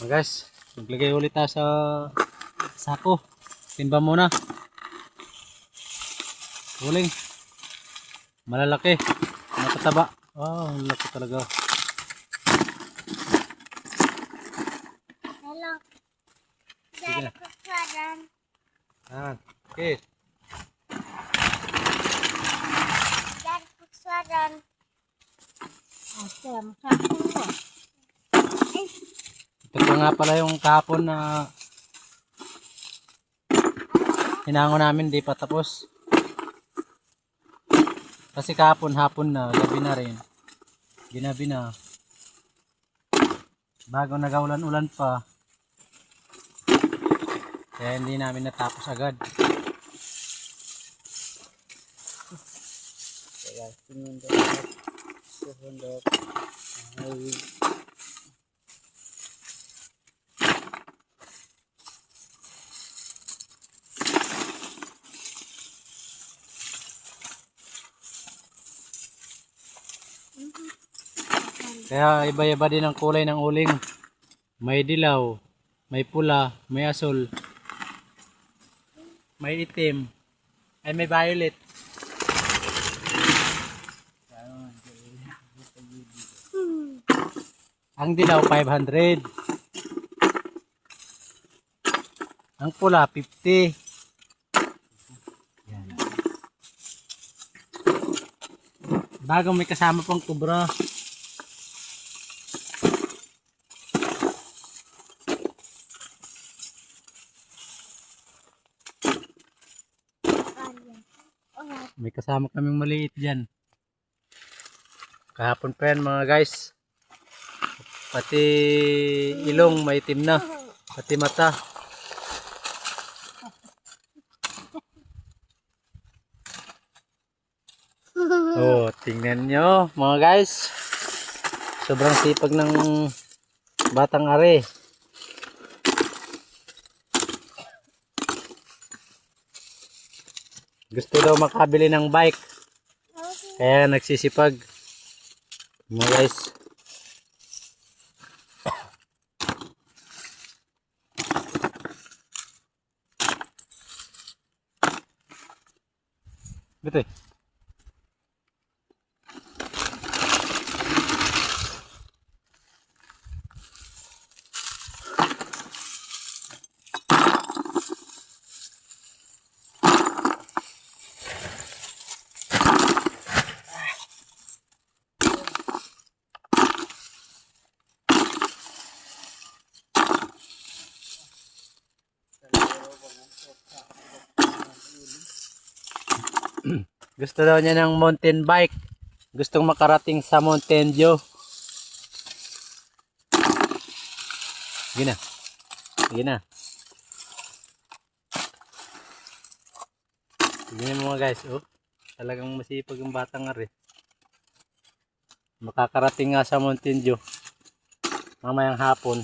Guys, maglagay ulit tayo sa sako. Timba muna. Uling. Malalaki. Matataba. Wow, ang laki talaga. Hello. Dari kusaran. Okay. Dari kusaran. Asam, sako mo. Ito pa nga pala yung kahapon na hinango namin, di pa tapos. Kasi kahapon, hapon na, gabi na rin. Ginabi na. Bago nagaulan-ulan pa. Kaya hindi namin natapos agad. Kaya sinundok. Kaya iba-iba din ang kulay ng uling. May dilaw, may pula, may asul, may itim, ay may violet. Ang dilaw 500. Ang pula 50. Yan. Bago may kasama pang kubra. May kasama kaming maliit dyan. Kahapon pa yan mga guys. Pati ilong may itim na. Pati mata. Oh, tingnan nyo mga guys. Sobrang sipag ng batang are. Gusto daw makabili ng bike. Kaya nagsisipag. Mga guys. Betul. Gusto daw niya ng mountain bike. Gustong makarating sa Mountain Dew. Sige na. Sige na. Sige na mga guys. Oh, talagang masipag yung batang are. Makakarating nga sa Mountain Dew mamayang hapon.